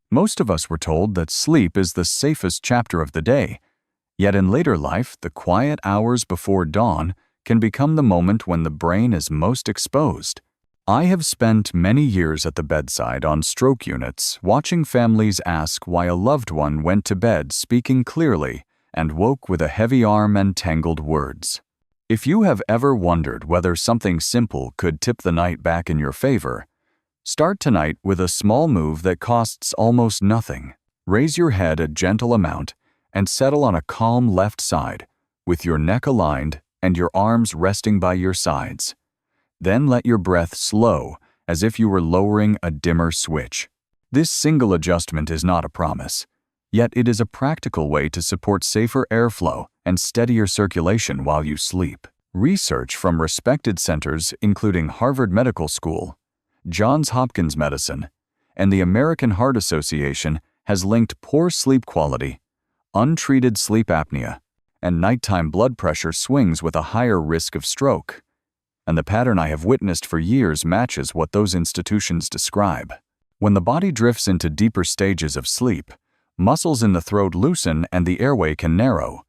Most of us were told that sleep is the safest chapter of the day, yet in later life, the quiet hours before dawn can become the moment when the brain is most exposed. I have spent many years at the bedside on stroke units, watching families ask why a loved one went to bed speaking clearly and woke with a heavy arm and tangled words. If you have ever wondered whether something simple could tip the night back in your favor, start tonight with a small move that costs almost nothing. Raise your head a gentle amount and settle on a calm left side, with your neck aligned and your arms resting by your sides. Then let your breath slow, as if you were lowering a dimmer switch. This single adjustment is not a promise, yet it is a practical way to support safer airflow and steadier circulation while you sleep. Research from respected centers including Harvard Medical School, Johns Hopkins Medicine, and the American Heart Association has linked poor sleep quality, untreated sleep apnea, and nighttime blood pressure swings with a higher risk of stroke. And the pattern I have witnessed for years matches what those institutions describe. When the body drifts into deeper stages of sleep, muscles in the throat loosen and the airway can narrow,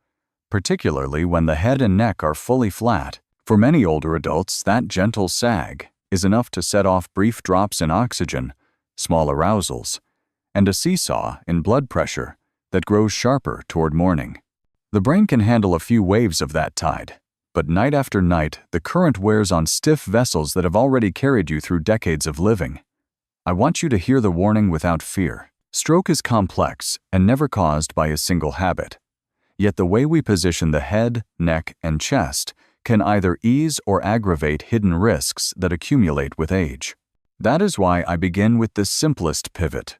particularly when the head and neck are fully flat. For many older adults, that gentle sag is enough to set off brief drops in oxygen, small arousals, and a seesaw in blood pressure that grows sharper toward morning. The brain can handle a few waves of that tide, but night after night, the current wears on stiff vessels that have already carried you through decades of living. I want you to hear the warning without fear. Stroke is complex and never caused by a single habit. Yet the way we position the head, neck, and chest can either ease or aggravate hidden risks that accumulate with age. That is why I begin with the simplest pivot.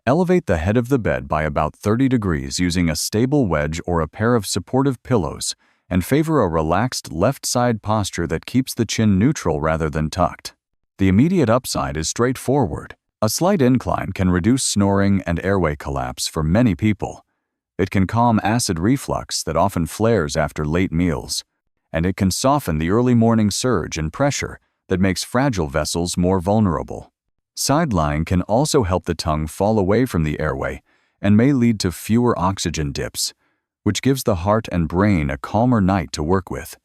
Elevate the head of the bed by about 30 degrees using a stable wedge or a pair of supportive pillows, and favor a relaxed left side posture that keeps the chin neutral rather than tucked. The immediate upside is straightforward. A slight incline can reduce snoring and airway collapse for many people. It can calm acid reflux that often flares after late meals, and it can soften the early morning surge and pressure that makes fragile vessels more vulnerable. Side lying can also help the tongue fall away from the airway and may lead to fewer oxygen dips, which gives the heart and brain a calmer night to work with.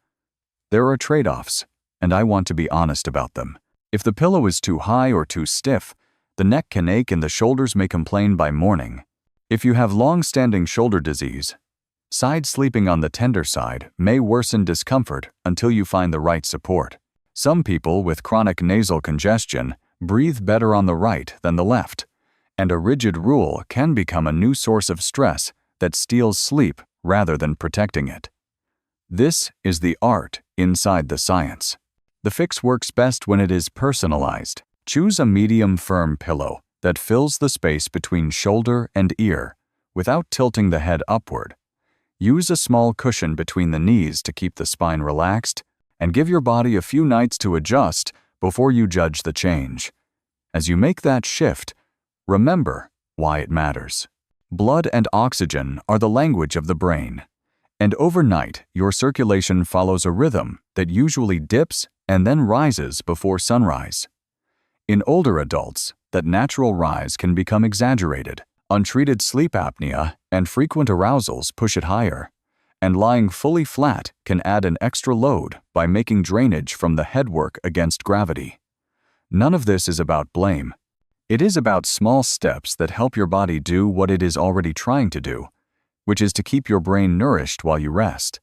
There are trade-offs, and I want to be honest about them. If the pillow is too high or too stiff, the neck can ache and the shoulders may complain by morning. If you have long-standing shoulder disease, side sleeping on the tender side may worsen discomfort until you find the right support. Some people with chronic nasal congestion breathe better on the right than the left, and a rigid rule can become a new source of stress that steals sleep rather than protecting it. This is the art inside the science. The fix works best when it is personalized. Choose a medium firm pillow that fills the space between shoulder and ear without tilting the head upward. Use a small cushion between the knees to keep the spine relaxed, and give your body a few nights to adjust before you judge the change. As you make that shift, remember why it matters. Blood and oxygen are the language of the brain, and overnight your circulation follows a rhythm that usually dips and then rises before sunrise. In older adults, that natural rise can become exaggerated. Untreated sleep apnea and frequent arousals push it higher, and lying fully flat can add an extra load by making drainage from the head work against gravity. None of this is about blame. It is about small steps that help your body do what it is already trying to do, which is to keep your brain nourished while you rest.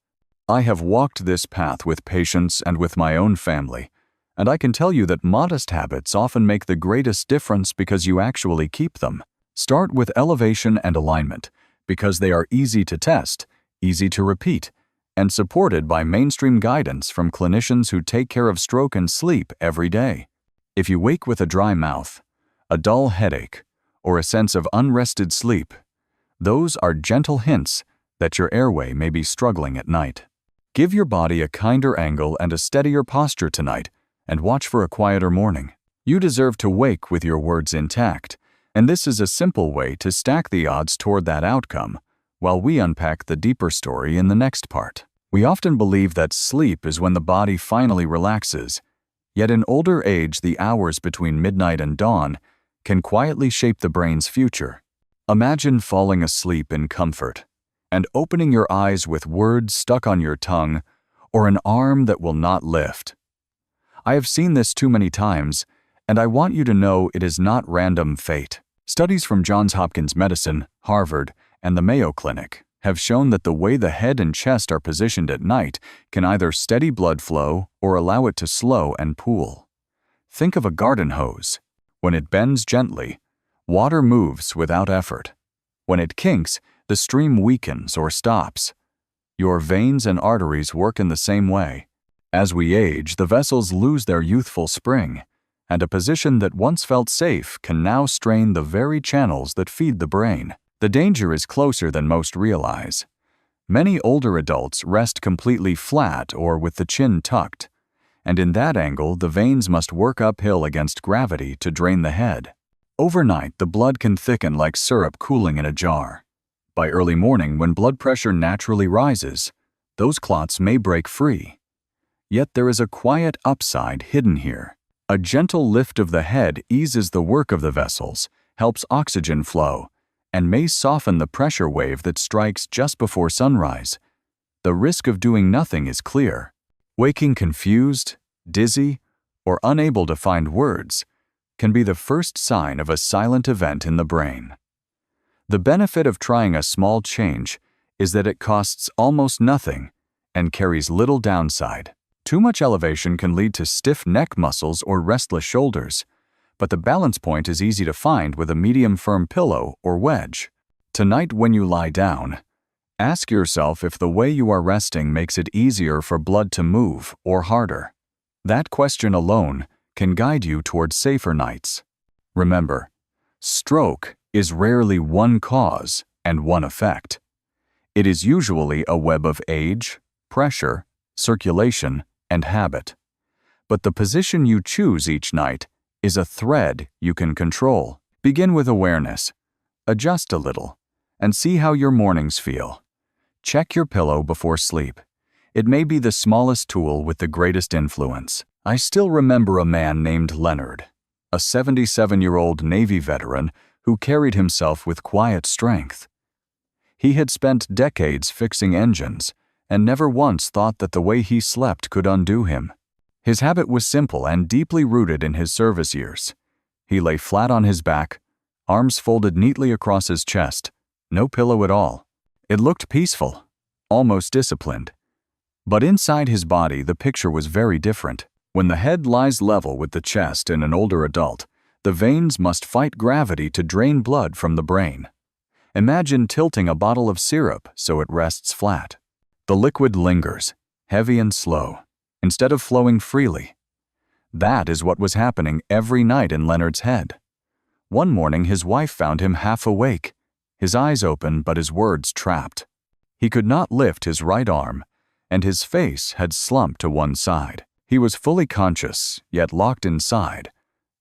I have walked this path with patients and with my own family, and I can tell you that modest habits often make the greatest difference because you actually keep them. Start with elevation and alignment because they are easy to test, easy to repeat, and supported by mainstream guidance from clinicians who take care of stroke and sleep every day. If you wake with a dry mouth, a dull headache, or a sense of unrested sleep, those are gentle hints that your airway may be struggling at night. Give your body a kinder angle and a steadier posture tonight, and watch for a quieter morning. You deserve to wake with your words intact, and this is a simple way to stack the odds toward that outcome, while we unpack the deeper story in the next part. We often believe that sleep is when the body finally relaxes, yet in older age the hours between midnight and dawn can quietly shape the brain's future. Imagine falling asleep in comfort and opening your eyes with words stuck on your tongue or an arm that will not lift. I have seen this too many times, and I want you to know it is not random fate. Studies from Johns Hopkins Medicine, Harvard, and the Mayo Clinic have shown that the way the head and chest are positioned at night can either steady blood flow or allow it to slow and pool. Think of a garden hose. When it bends gently, water moves without effort. When it kinks, the stream weakens or stops. Your veins and arteries work in the same way. As we age, the vessels lose their youthful spring, and a position that once felt safe can now strain the very channels that feed the brain. The danger is closer than most realize. Many older adults rest completely flat or with the chin tucked, and in that angle the veins must work uphill against gravity to drain the head. Overnight, the blood can thicken like syrup cooling in a jar. By early morning, when blood pressure naturally rises, those clots may break free. Yet there is a quiet upside hidden here. A gentle lift of the head eases the work of the vessels, helps oxygen flow, and may soften the pressure wave that strikes just before sunrise. The risk of doing nothing is clear. Waking confused, dizzy, or unable to find words can be the first sign of a silent event in the brain. The benefit of trying a small change is that it costs almost nothing and carries little downside. Too much elevation can lead to stiff neck muscles or restless shoulders, but the balance point is easy to find with a medium-firm pillow or wedge. Tonight when you lie down, ask yourself if the way you are resting makes it easier for blood to move or harder. That question alone can guide you towards safer nights. Remember, stroke is rarely one cause and one effect. It is usually a web of age, pressure, circulation, and habit. But the position you choose each night is a thread you can control. Begin with awareness. Adjust a little, and see how your mornings feel. Check your pillow before sleep. It may be the smallest tool with the greatest influence. I still remember a man named Leonard, a 77-year-old Navy veteran who carried himself with quiet strength. He had spent decades fixing engines and never once thought that the way he slept could undo him. His habit was simple and deeply rooted in his service years. He lay flat on his back, arms folded neatly across his chest, no pillow at all. It looked peaceful, almost disciplined. But inside his body, the picture was very different. When the head lies level with the chest in an older adult, the veins must fight gravity to drain blood from the brain. Imagine tilting a bottle of syrup so it rests flat. The liquid lingers, heavy and slow, instead of flowing freely. That is what was happening every night in Leonard's head. One morning his wife found him half awake, his eyes open but his words trapped. He could not lift his right arm, and his face had slumped to one side. He was fully conscious, yet locked inside,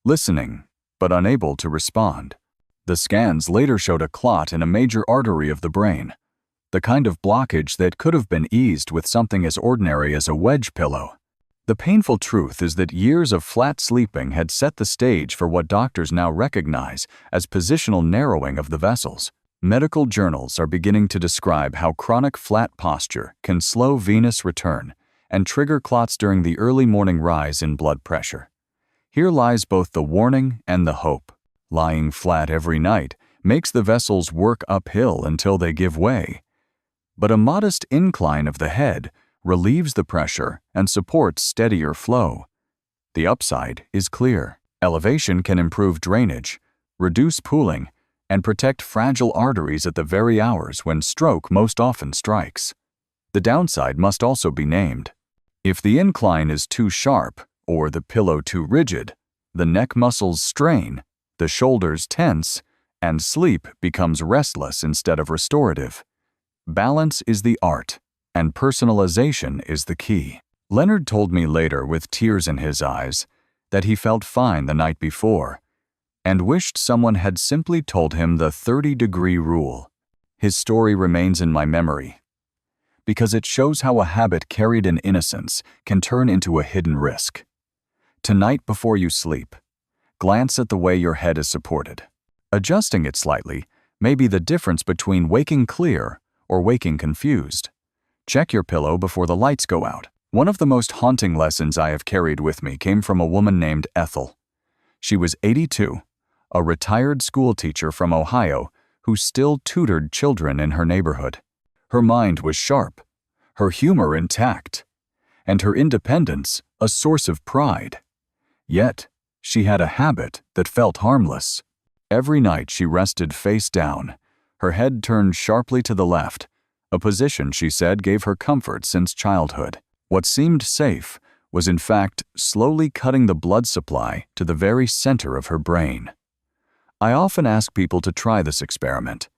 listening, but unable to respond. The scans later showed a clot in a major artery of the brain, the kind of blockage that could have been eased with something as ordinary as a wedge pillow. The painful truth is that years of flat sleeping had set the stage for what doctors now recognize as positional narrowing of the vessels. Medical journals are beginning to describe how chronic flat posture can slow venous return and trigger clots during the early morning rise in blood pressure. Here lies both the warning and the hope. Lying flat every night makes the vessels work uphill until they give way. But a modest incline of the head relieves the pressure and supports steadier flow. The upside is clear. Elevation can improve drainage, reduce pooling, and protect fragile arteries at the very hours when stroke most often strikes. The downside must also be named. If the incline is too sharp or the pillow too rigid, the neck muscles strain, the shoulders tense, and sleep becomes restless instead of restorative. Balance is the art, and personalization is the key. Leonard told me later with tears in his eyes that he felt fine the night before and wished someone had simply told him the 30-degree rule. His story remains in my memory because it shows how a habit carried in innocence can turn into a hidden risk. Tonight before you sleep, glance at the way your head is supported. Adjusting it slightly may be the difference between waking clear or waking confused. Check your pillow before the lights go out. One of the most haunting lessons I have carried with me came from a woman named Ethel. She was 82, a retired school teacher from Ohio who still tutored children in her neighborhood. Her mind was sharp, her humor intact, and her independence a source of pride. Yet, she had a habit that felt harmless. Every night she rested face down, her head turned sharply to the left, a position she said gave her comfort since childhood. What seemed safe was in fact slowly cutting the blood supply to the very center of her brain. I often ask people to try this experiment.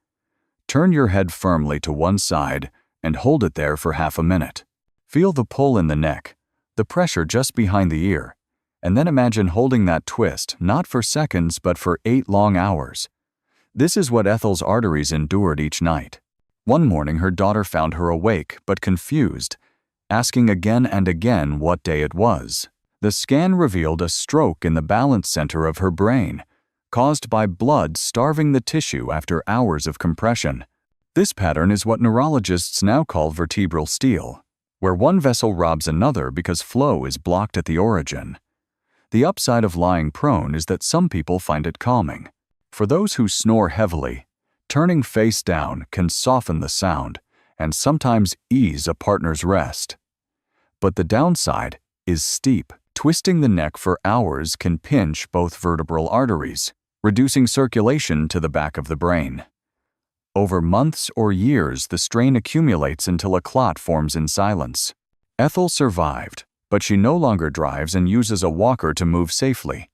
Turn your head firmly to one side and hold it there for half a minute. Feel the pull in the neck, the pressure just behind the ear, and then imagine holding that twist not for seconds but for 8 long hours. This is what Ethel's arteries endured each night. One morning her daughter found her awake but confused, asking again and again what day it was. The scan revealed a stroke in the balance center of her brain, caused by blood starving the tissue after hours of compression. This pattern is what neurologists now call vertebral steal, where one vessel robs another because flow is blocked at the origin. The upside of lying prone is that some people find it calming. For those who snore heavily, turning face down can soften the sound and sometimes ease a partner's rest. But the downside is steep. Twisting the neck for hours can pinch both vertebral arteries, reducing circulation to the back of the brain. Over months or years, the strain accumulates until a clot forms in silence. Ethel survived, but she no longer drives and uses a walker to move safely.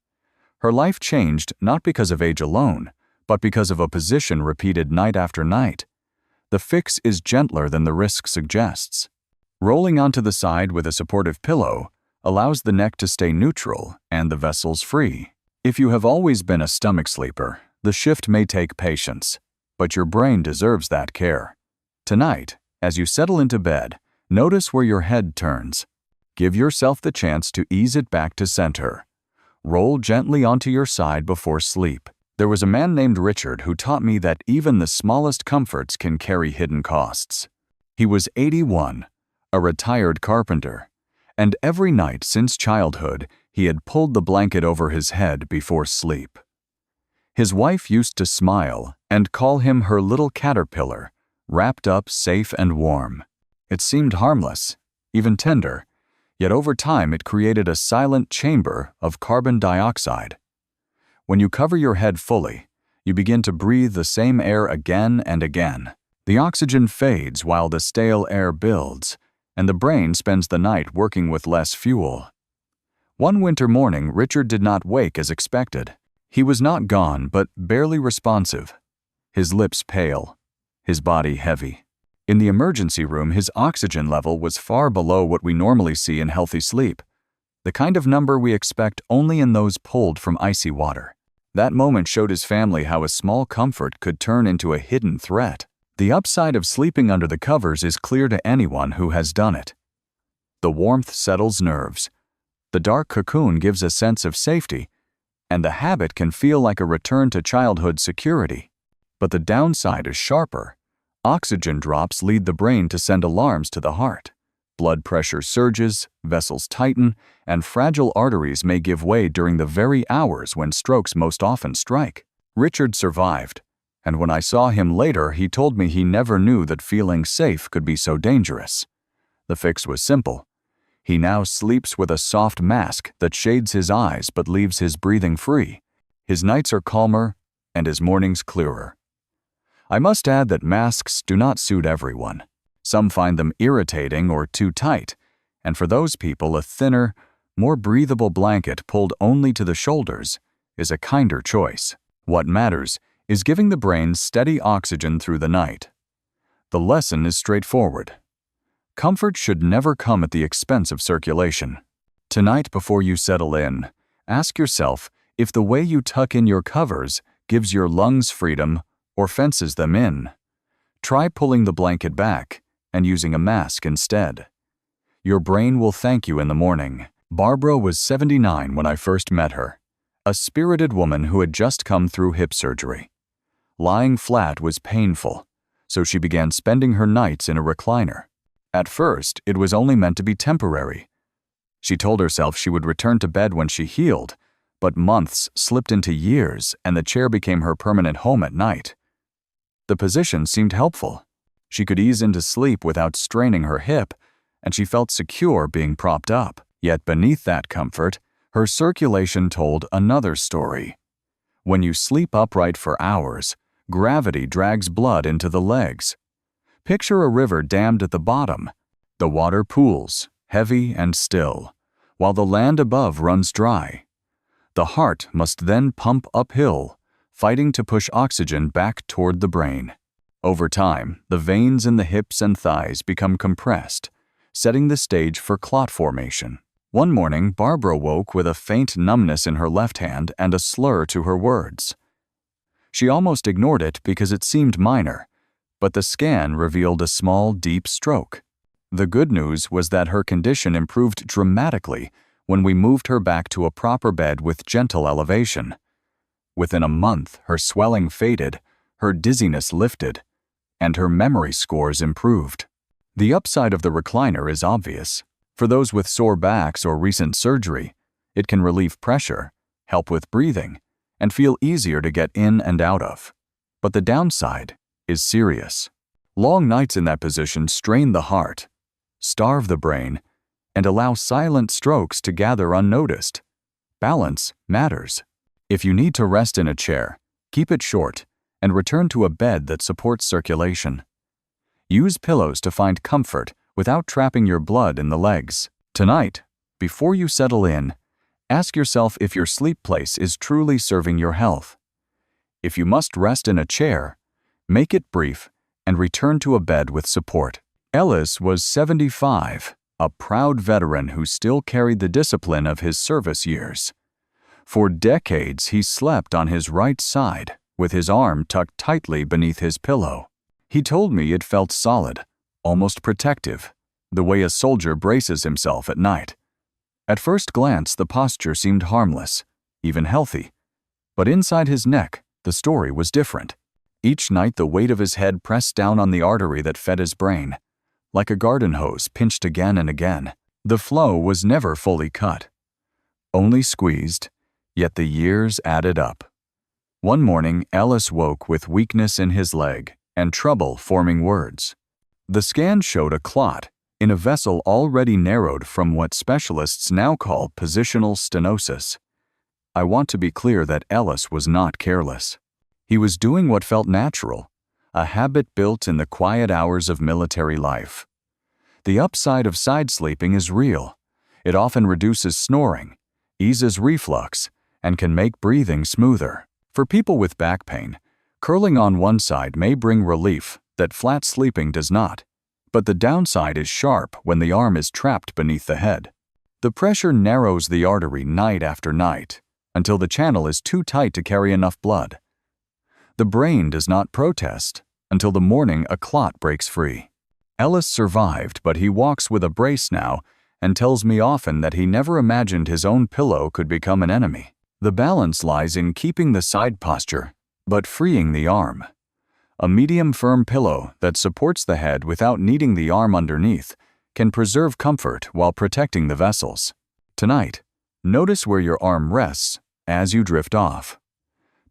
Her life changed not because of age alone, but because of a position repeated night after night. The fix is gentler than the risk suggests. Rolling onto the side with a supportive pillow allows the neck to stay neutral and the vessels free. If you have always been a stomach sleeper, the shift may take patience, but your brain deserves that care. Tonight, as you settle into bed, notice where your head turns. Give yourself the chance to ease it back to center. Roll gently onto your side before sleep. There was a man named Richard who taught me that even the smallest comforts can carry hidden costs. He was 81, a retired carpenter, and every night since childhood, he had pulled the blanket over his head before sleep. His wife used to smile and call him her little caterpillar, wrapped up safe and warm. It seemed harmless, even tender, yet over time it created a silent chamber of carbon dioxide. When you cover your head fully, you begin to breathe the same air again and again. The oxygen fades while the stale air builds, and the brain spends the night working with less fuel. One winter morning, Richard did not wake as expected. He was not gone, but barely responsive. His lips pale, his body heavy. In the emergency room, his oxygen level was far below what we normally see in healthy sleep, the kind of number we expect only in those pulled from icy water. That moment showed his family how a small comfort could turn into a hidden threat. The upside of sleeping under the covers is clear to anyone who has done it. The warmth settles nerves. The dark cocoon gives a sense of safety, and the habit can feel like a return to childhood security. But the downside is sharper. Oxygen drops lead the brain to send alarms to the heart. Blood pressure surges, vessels tighten, and fragile arteries may give way during the very hours when strokes most often strike. Richard survived, and when I saw him later, he told me he never knew that feeling safe could be so dangerous. The fix was simple. He now sleeps with a soft mask that shades his eyes but leaves his breathing free. His nights are calmer and his mornings clearer. I must add that masks do not suit everyone. Some find them irritating or too tight, and for those people, a thinner, more breathable blanket pulled only to the shoulders is a kinder choice. What matters is giving the brain steady oxygen through the night. The lesson is straightforward. Comfort should never come at the expense of circulation. Tonight, before you settle in, ask yourself if the way you tuck in your covers gives your lungs freedom or fences them in. Try pulling the blanket back and using a mask instead. Your brain will thank you in the morning. Barbara was 79 when I first met her, a spirited woman who had just come through hip surgery. Lying flat was painful, so she began spending her nights in a recliner. At first, it was only meant to be temporary. She told herself she would return to bed when she healed, but months slipped into years and the chair became her permanent home at night. The position seemed helpful. She could ease into sleep without straining her hip, and she felt secure being propped up. Yet beneath that comfort, her circulation told another story. When you sleep upright for hours, gravity drags blood into the legs. Picture a river dammed at the bottom. The water pools, heavy and still, while the land above runs dry. The heart must then pump uphill, fighting to push oxygen back toward the brain. Over time, the veins in the hips and thighs become compressed, setting the stage for clot formation. One morning, Barbara woke with a faint numbness in her left hand and a slur to her words. She almost ignored it because it seemed minor, but the scan revealed a small, deep stroke. The good news was that her condition improved dramatically when we moved her back to a proper bed with gentle elevation. Within a month, her swelling faded, her dizziness lifted, and her memory scores improved. The upside of the recliner is obvious. For those with sore backs or recent surgery, it can relieve pressure, help with breathing, and feel easier to get in and out of. But the downside is serious. Long nights in that position strain the heart, starve the brain, and allow silent strokes to gather unnoticed. Balance matters. If you need to rest in a chair, keep it short and return to a bed that supports circulation. Use pillows to find comfort without trapping your blood in the legs. Tonight, before you settle in, ask yourself if your sleep place is truly serving your health. If you must rest in a chair, make it brief and return to a bed with support. Ellis was 75, a proud veteran who still carried the discipline of his service years. For decades, he slept on his right side, with his arm tucked tightly beneath his pillow. He told me it felt solid, almost protective, the way a soldier braces himself at night. At first glance, the posture seemed harmless, even healthy. But inside his neck, the story was different. Each night, the weight of his head pressed down on the artery that fed his brain, like a garden hose pinched again and again. The flow was never fully cut, only squeezed, yet the years added up. One morning, Ellis woke with weakness in his leg and trouble forming words. The scan showed a clot in a vessel already narrowed from what specialists now call positional stenosis. I want to be clear that Ellis was not careless. He was doing what felt natural, a habit built in the quiet hours of military life. The upside of side sleeping is real. It often reduces snoring, eases reflux, and can make breathing smoother. For people with back pain, curling on one side may bring relief that flat sleeping does not, but the downside is sharp when the arm is trapped beneath the head. The pressure narrows the artery night after night until the channel is too tight to carry enough blood. The brain does not protest until the morning a clot breaks free. Ellis survived, but he walks with a brace now and tells me often that he never imagined his own pillow could become an enemy. The balance lies in keeping the side posture, but freeing the arm. A medium firm pillow that supports the head without needing the arm underneath can preserve comfort while protecting the vessels. Tonight, notice where your arm rests as you drift off.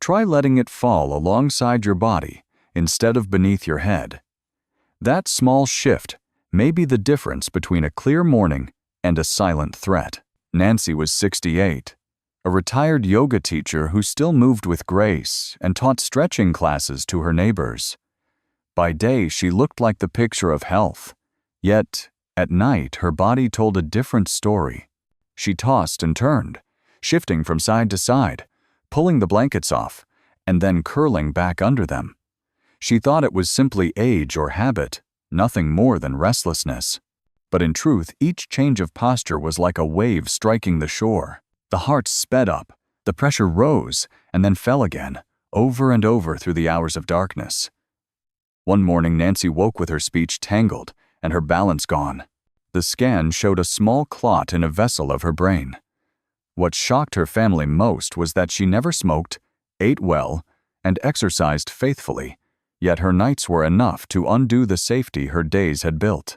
Try letting it fall alongside your body instead of beneath your head. That small shift may be the difference between a clear morning and a silent threat. Nancy was 68. A retired yoga teacher who still moved with grace and taught stretching classes to her neighbors. By day, she looked like the picture of health, yet at night her body told a different story. She tossed and turned, shifting from side to side, pulling the blankets off, and then curling back under them. She thought it was simply age or habit, nothing more than restlessness. But in truth, each change of posture was like a wave striking the shore. The heart sped up, the pressure rose, and then fell again, over and over through the hours of darkness. One morning, Nancy woke with her speech tangled and her balance gone. The scan showed a small clot in a vessel of her brain. What shocked her family most was that she never smoked, ate well, and exercised faithfully, yet her nights were enough to undo the safety her days had built.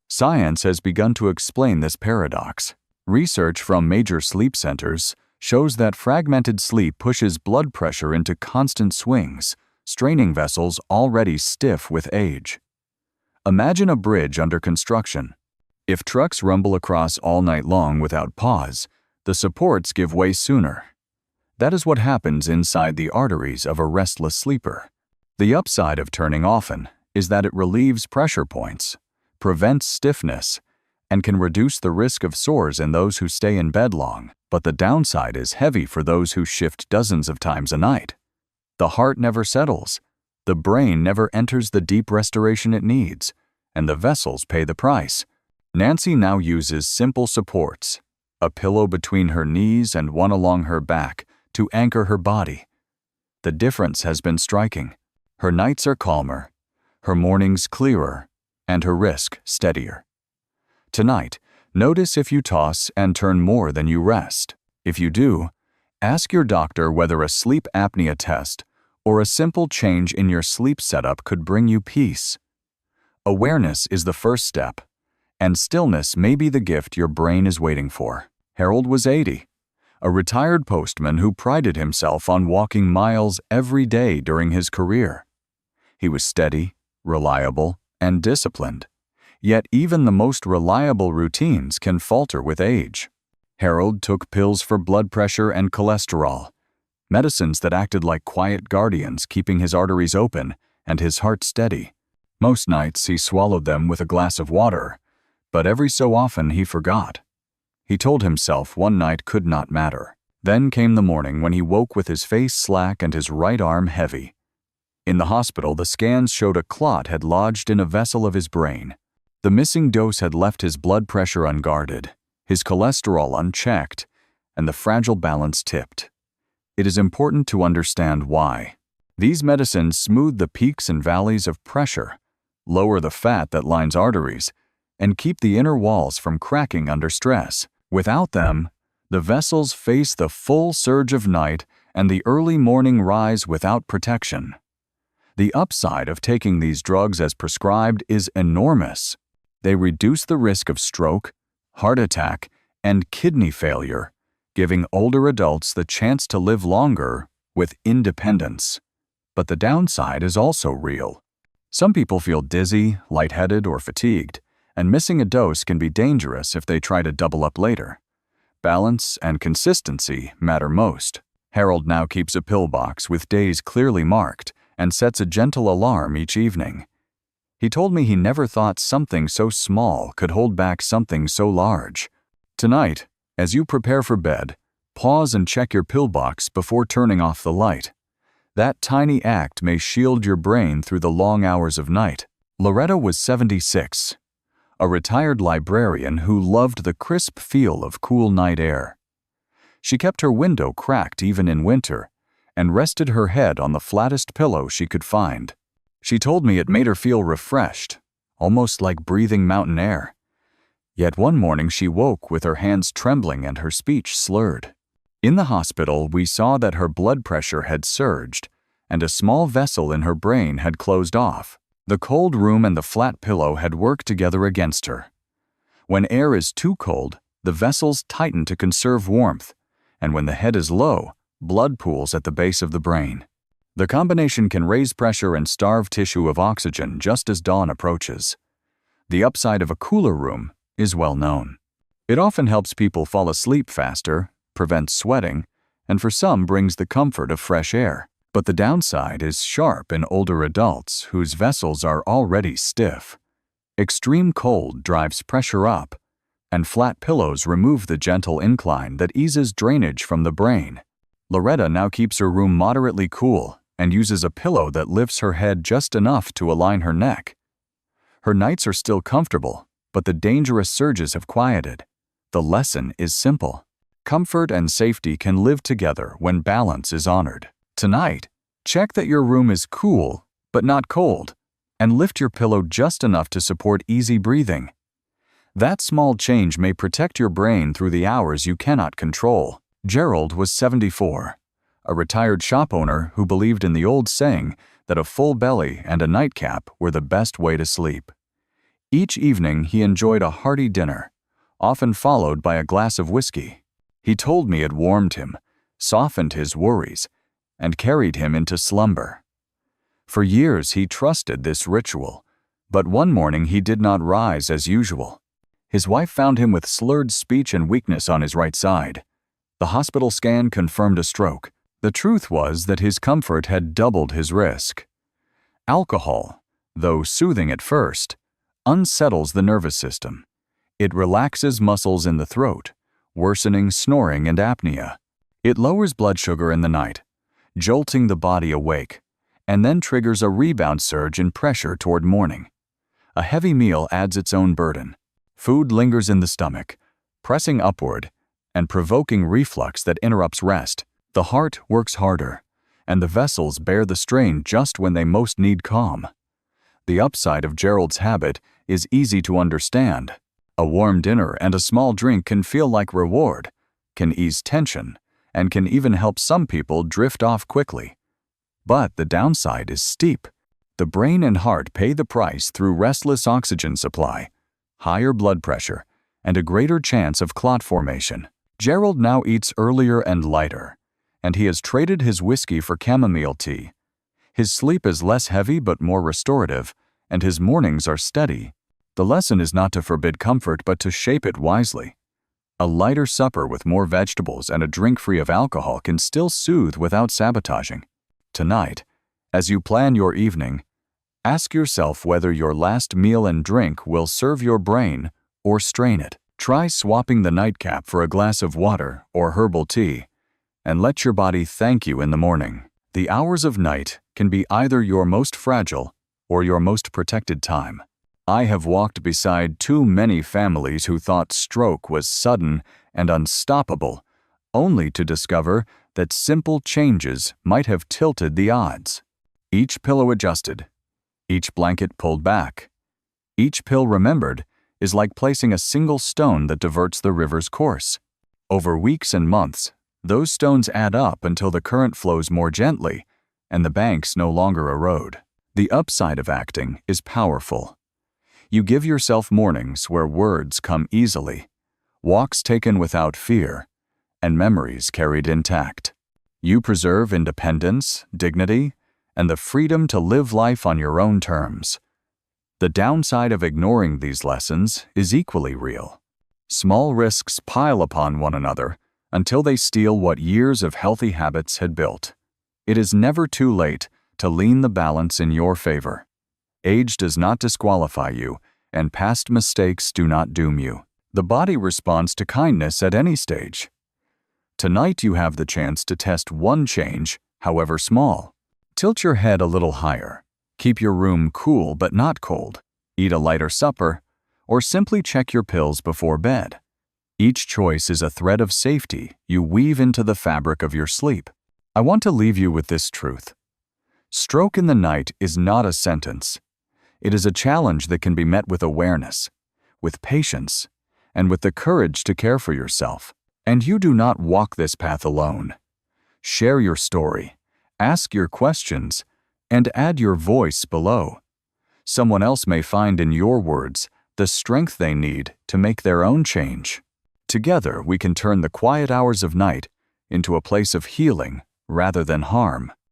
Science has begun to explain this paradox. Research from major sleep centers shows that fragmented sleep pushes blood pressure into constant swings, straining vessels already stiff with age. Imagine a bridge under construction. If trucks rumble across all night long without pause, the supports give way sooner. That is what happens inside the arteries of a restless sleeper. The upside of turning often is that it relieves pressure points, prevents stiffness, and can reduce the risk of sores in those who stay in bed long, but the downside is heavy for those who shift dozens of times a night. The heart never settles, the brain never enters the deep restoration it needs, and the vessels pay the price. Nancy now uses simple supports, a pillow between her knees and one along her back, to anchor her body. The difference has been striking. Her nights are calmer, her mornings clearer, and her risk steadier. Tonight, notice if you toss and turn more than you rest. If you do, ask your doctor whether a sleep apnea test or a simple change in your sleep setup could bring you peace. Awareness is the first step, and stillness may be the gift your brain is waiting for. Harold was 80, a retired postman who prided himself on walking miles every day during his career. He was steady, reliable, and disciplined. Yet even the most reliable routines can falter with age. Harold took pills for blood pressure and cholesterol, medicines that acted like quiet guardians, keeping his arteries open and his heart steady. Most nights he swallowed them with a glass of water, but every so often he forgot. He told himself one night could not matter. Then came the morning when he woke with his face slack and his right arm heavy. In the hospital, the scans showed a clot had lodged in a vessel of his brain. The missing dose had left his blood pressure unguarded, his cholesterol unchecked, and the fragile balance tipped. It is important to understand why. These medicines smooth the peaks and valleys of pressure, lower the fat that lines arteries, and keep the inner walls from cracking under stress. Without them, the vessels face the full surge of night and the early morning rise without protection. The upside of taking these drugs as prescribed is enormous. They reduce the risk of stroke, heart attack, and kidney failure, giving older adults the chance to live longer with independence. But the downside is also real. Some people feel dizzy, lightheaded, or fatigued, and missing a dose can be dangerous if they try to double up later. Balance and consistency matter most. Harold now keeps a pill box with days clearly marked and sets a gentle alarm each evening. He told me he never thought something so small could hold back something so large. Tonight, as you prepare for bed, pause and check your pill box before turning off the light. That tiny act may shield your brain through the long hours of night. Loretta was 76, a retired librarian who loved the crisp feel of cool night air. She kept her window cracked even in winter and rested her head on the flattest pillow she could find. She told me it made her feel refreshed, almost like breathing mountain air. Yet one morning she woke with her hands trembling and her speech slurred. In the hospital, we saw that her blood pressure had surged and a small vessel in her brain had closed off. The cold room and the flat pillow had worked together against her. When air is too cold, the vessels tighten to conserve warmth, and when the head is low, blood pools at the base of the brain. The combination can raise pressure and starve tissue of oxygen just as dawn approaches. The upside of a cooler room is well known. It often helps people fall asleep faster, prevents sweating, and for some brings the comfort of fresh air. But the downside is sharp in older adults whose vessels are already stiff. Extreme cold drives pressure up, and flat pillows remove the gentle incline that eases drainage from the brain. Loretta now keeps her room moderately cool and uses a pillow that lifts her head just enough to align her neck. Her nights are still comfortable, but the dangerous surges have quieted. The lesson is simple. Comfort and safety can live together when balance is honored. Tonight, check that your room is cool, but not cold, and lift your pillow just enough to support easy breathing. That small change may protect your brain through the hours you cannot control. Gerald was 74, a retired shop owner who believed in the old saying that a full belly and a nightcap were the best way to sleep. Each evening he enjoyed a hearty dinner, often followed by a glass of whiskey. He told me it warmed him, softened his worries, and carried him into slumber. For years he trusted this ritual, but one morning he did not rise as usual. His wife found him with slurred speech and weakness on his right side. The hospital scan confirmed a stroke. The truth was that his comfort had doubled his risk. Alcohol, though soothing at first, unsettles the nervous system. It relaxes muscles in the throat, worsening snoring and apnea. It lowers blood sugar in the night, jolting the body awake, and then triggers a rebound surge in pressure toward morning. A heavy meal adds its own burden. Food lingers in the stomach, pressing upward and provoking reflux that interrupts rest. The heart works harder, and the vessels bear the strain just when they most need calm. The upside of Gerald's habit is easy to understand. A warm dinner and a small drink can feel like reward, can ease tension, and can even help some people drift off quickly. But the downside is steep. The brain and heart pay the price through restless oxygen supply, higher blood pressure, and a greater chance of clot formation. Gerald now eats earlier and lighter, and he has traded his whiskey for chamomile tea. His sleep is less heavy but more restorative, and his mornings are steady. The lesson is not to forbid comfort but to shape it wisely. A lighter supper with more vegetables and a drink free of alcohol can still soothe without sabotaging. Tonight, as you plan your evening, ask yourself whether your last meal and drink will serve your brain or strain it. Try swapping the nightcap for a glass of water or herbal tea, and let your body thank you in the morning. The hours of night can be either your most fragile or your most protected time. I have walked beside too many families who thought stroke was sudden and unstoppable, only to discover that simple changes might have tilted the odds. Each pillow adjusted, each blanket pulled back, each pill remembered is like placing a single stone that diverts the river's course. Over weeks and months, those stones add up until the current flows more gently and the banks no longer erode. The upside of acting is powerful. You give yourself mornings where words come easily, walks taken without fear, and memories carried intact. You preserve independence, dignity, and the freedom to live life on your own terms. The downside of ignoring these lessons is equally real. Small risks pile upon one another until they steal what years of healthy habits had built. It is never too late to lean the balance in your favor. Age does not disqualify you, and past mistakes do not doom you. The body responds to kindness at any stage. Tonight you have the chance to test one change, however small. Tilt your head a little higher. Keep your room cool but not cold. Eat a lighter supper, or simply check your pills before bed. Each choice is a thread of safety you weave into the fabric of your sleep. I want to leave you with this truth. Stroke in the night is not a sentence. It is a challenge that can be met with awareness, with patience, and with the courage to care for yourself. And you do not walk this path alone. Share your story, ask your questions, and add your voice below. Someone else may find in your words the strength they need to make their own change. Together, we can turn the quiet hours of night into a place of healing rather than harm.